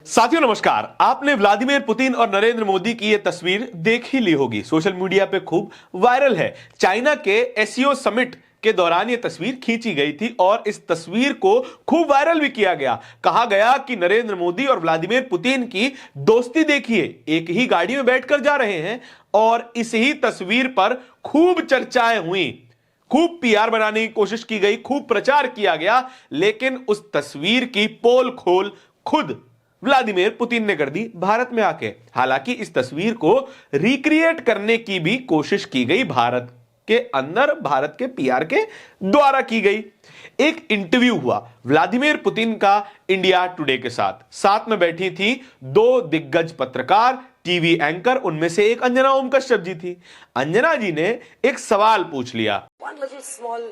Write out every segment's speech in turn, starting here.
साथियों नमस्कार। आपने व्लादिमीर पुतिन और नरेंद्र मोदी की यह तस्वीर देख ही ली होगी, सोशल मीडिया पे खूब वायरल है। चाइना के एससीओ समिट के दौरान यह तस्वीर खींची गई थी और इस तस्वीर को खूब वायरल भी किया गया। कहा गया कि नरेंद्र मोदी और व्लादिमीर पुतिन की दोस्ती देखिए, एक ही गाड़ी में बैठकर जा रहे हैं और इस ही तस्वीर पर खूब चर्चाएं हुई, खूब पीआर बनाने की कोशिश की गई, खूब प्रचार किया गया, लेकिन उस तस्वीर की पोल खोल खुद व्लादिमीर पुतिन ने कर दी भारत में आके। हालांकि इस तस्वीर को रिक्रिएट करने की भी कोशिश की गई, भारत के अंदर भारत के पीआर के द्वारा की गई। एक इंटरव्यू हुआ व्लादिमीर पुतिन का इंडिया टुडे के साथ में बैठी थी दो दिग्गज पत्रकार, टीवी एंकर, उनमें से एक अंजना ओम कश्यप जी थी। अंजना जी ने एक सवाल पूछ लिया। One little small,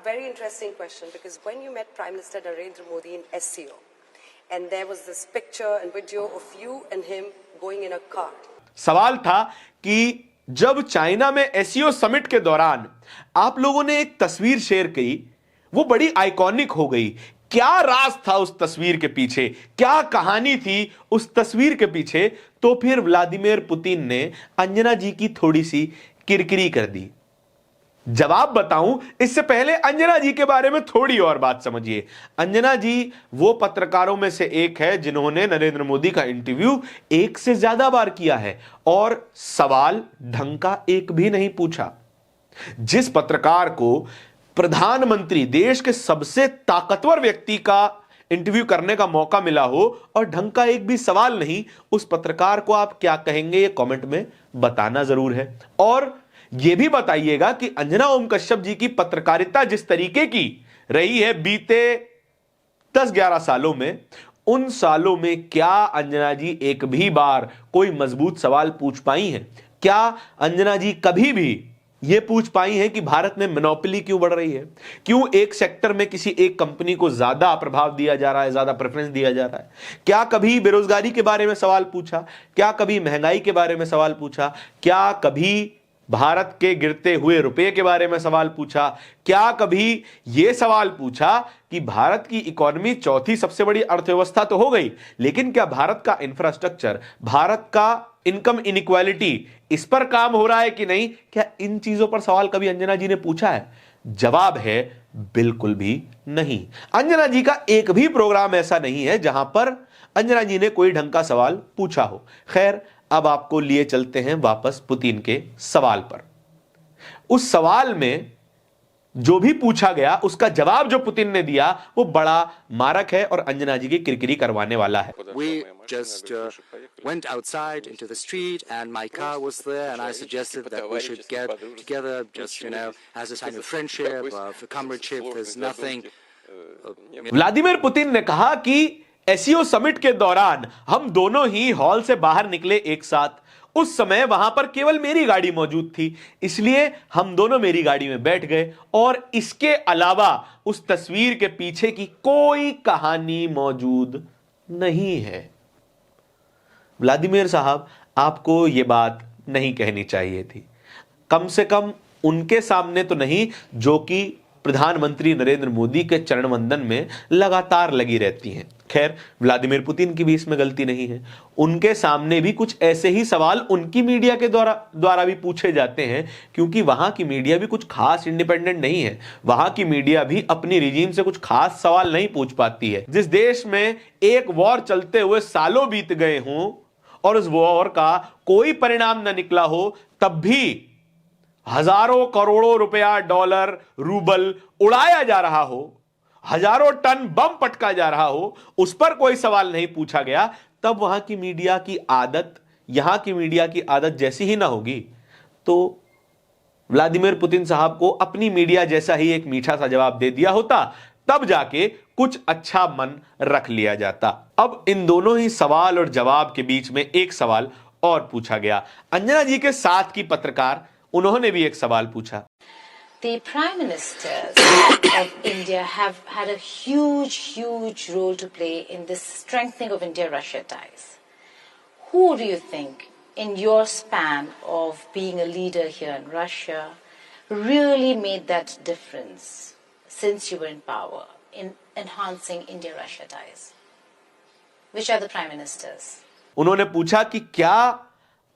very interesting question, because when you met Prime Minister Narendra Modi in SCO, and there was this picture and video of you and him going in a car. सवाल था कि जब China में SCO summit के दौरान आप लोगों ने एक तस्वीर शेयर की, वो बड़ी आइकॉनिक हो गई। क्या राज था उस तस्वीर के पीछे, क्या कहानी थी उस तस्वीर के पीछे? तो फिर व्लादिमीर पुतिन ने अंजना जी की थोड़ी सी किरकिरी कर दी। जवाब बताऊं इससे पहले अंजना जी के बारे में थोड़ी और बात समझिए। अंजना जी वो पत्रकारों में से एक है जिन्होंने नरेंद्र मोदी का इंटरव्यू एक से ज्यादा बार किया है और सवाल ढंग का एक भी नहीं पूछा। जिस पत्रकार को प्रधानमंत्री, देश के सबसे ताकतवर व्यक्ति का इंटरव्यू करने का मौका मिला हो और ढंग का एक भी सवाल नहीं, उस पत्रकार को आप क्या कहेंगे, ये कमेंट में बताना जरूर है। और यह भी बताइएगा कि अंजना ओम कश्यप जी की पत्रकारिता जिस तरीके की रही है बीते 10-11 सालों में, उन सालों में क्या अंजना जी एक भी बार कोई मजबूत सवाल पूछ पाई हैं? क्या अंजना जी कभी भी यह पूछ पाई हैं कि भारत में मोनोपोली क्यों बढ़ रही है, क्यों एक सेक्टर में किसी एक कंपनी को ज्यादा प्रभाव दिया जा रहा है, ज्यादा प्रेफरेंस दिया जा रहा है? क्या कभी बेरोजगारी के बारे में सवाल पूछा? क्या कभी महंगाई के बारे में सवाल पूछा? क्या कभी भारत के गिरते हुए रुपए के बारे में सवाल पूछा? क्या कभी यह सवाल पूछा कि भारत की इकोनॉमी चौथी सबसे बड़ी अर्थव्यवस्था तो हो गई, लेकिन क्या भारत का इंफ्रास्ट्रक्चर, भारत का इनकम इनइक्वालिटी, इस पर काम हो रहा है कि नहीं? क्या इन चीजों पर सवाल कभी अंजना जी ने पूछा है? जवाब है बिल्कुल भी नहीं। अंजना जी का एक भी प्रोग्राम ऐसा नहीं है जहां पर अंजना जी ने कोई ढंग का सवाल पूछा हो। खैर, अब आपको लिए चलते हैं वापस पुतिन के सवाल पर। उस सवाल में जो भी पूछा गया, उसका जवाब जो पुतिन ने दिया वो बड़ा मारक है और अंजना जी की किरकिरी करवाने वाला है। We just went outside into the street and my car was there and I suggested that we should get together just, as a sign of friendship, of comradeship. There's nothing. Vladimir Putin ने कहा कि SCO summit के दौरान हम दोनों ही hall से बाहर निकले एक साथ। उस समय वहां पर केवल मेरी गाड़ी मौजूद थी, इसलिए हम दोनों मेरी गाड़ी में बैठ गए और इसके अलावा उस तस्वीर के पीछे की कोई कहानी मौजूद नहीं है। व्लादिमीर साहब, आपको यह बात नहीं कहनी चाहिए थी, कम से कम उनके सामने तो नहीं जो कि प्रधानमंत्री नरेंद्र मोदी के चरण वंदन में लगातार लगी रहती हैं। खैर, व्लादिमीर पुतिन की भी इसमें गलती नहीं है। उनके सामने भी कुछ ऐसे ही सवाल उनकी मीडिया के द्वारा भी पूछे जाते हैं, क्योंकि वहां की मीडिया भी कुछ खास इंडिपेंडेंट नहीं है। वहां की मीडिया भी अपनी रिजीम से कुछ खास सवाल नहीं पूछ पाती है। जिस देश में एक वॉर चलते हुए सालों बीत गए हों और उस वॉर का कोई परिणाम न निकला हो, तब भी हजारों करोड़ों रुपया, डॉलर, रूबल उड़ाया जा रहा हो, हजारों टन बम पटका जा रहा हो, उस पर कोई सवाल नहीं पूछा गया, तब वहां की मीडिया की आदत यहां की मीडिया की आदत जैसी ही ना होगी। तो व्लादिमीर पुतिन साहब को अपनी मीडिया जैसा ही एक मीठा सा जवाब दे दिया होता, तब जाके कुछ अच्छा मन रख लिया जाता। अब इन दोनों ही सवाल और जवाब के बीच में एक सवाल और पूछा गया। अंजना जी के साथ की पत्रकार, उन्होंने भी एक सवाल पूछा। The Prime Ministers of India have had a huge role to play in this strengthening of India-Russia ties. Who do you think, in your span of being a leader here in Russia, really made that difference since you were in power in enhancing India-Russia ties? Which are the prime ministers? उन्होंने पूछा कि क्या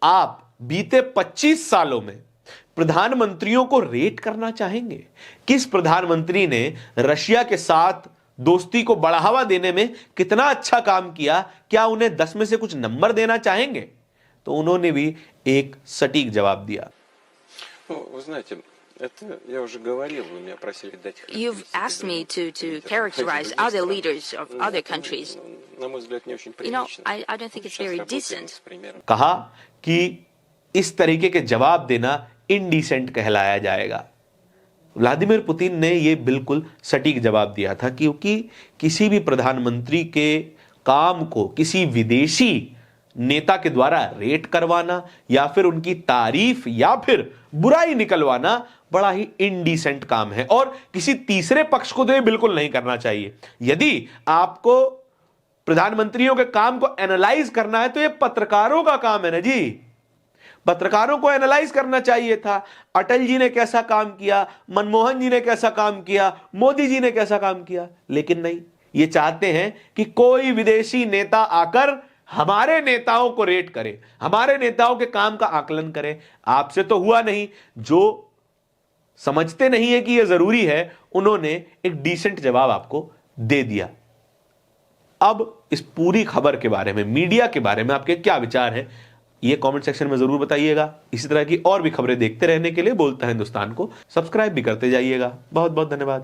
आप बीते 25 सालों में प्रधानमंत्रियों को रेट करना चाहेंगे? किस प्रधानमंत्री ने रशिया के साथ दोस्ती को बढ़ावा देने में कितना अच्छा काम किया? क्या उन्हें 10 में से कुछ नंबर देना चाहेंगे? तो उन्होंने भी एक सटीक जवाब दिया। Вы знаете, это я уже говорил, вы меня просили дать. You've asked me to characterize other leaders of other countries. На мой взгляд, не очень You know, прилично. I don't think it's very decent. कहा कि इस तरीके के जवाब देना इनडिसेंट कहलाया जाएगा। व्लादिमीर पुतिन ने यह बिल्कुल सटीक जवाब दिया था, क्योंकि किसी भी प्रधानमंत्री के काम को किसी विदेशी नेता के द्वारा रेट करवाना या फिर उनकी तारीफ या फिर बुराई निकलवाना बड़ा ही इनडिसेंट काम है, और किसी तीसरे पक्ष को तो यह बिल्कुल नहीं करना चाहिए। यदि आपको प्रधानमंत्रियों के काम को एनालाइज करना है तो यह पत्रकारों का काम है ना जी। पत्रकारों को एनालाइज करना चाहिए था। अटल जी ने कैसा काम किया, मनमोहन जी ने कैसा काम किया, मोदी जी ने कैसा काम किया, लेकिन नहीं, ये चाहते हैं कि कोई विदेशी नेता आकर हमारे नेताओं को रेट करे, हमारे नेताओं के काम का आकलन करे। आपसे तो हुआ नहीं। जो समझते नहीं है कि यह जरूरी है, उन्होंने एक डिसेंट जवाब आपको दे दिया। अब इस पूरी खबर के बारे में, मीडिया के बारे में आपके क्या विचार हैं, ये कमेंट सेक्शन में जरूर बताइएगा। इसी तरह की और भी खबरें देखते रहने के लिए बोलता है हिंदुस्तान को सब्सक्राइब भी करते जाइएगा। बहुत बहुत धन्यवाद।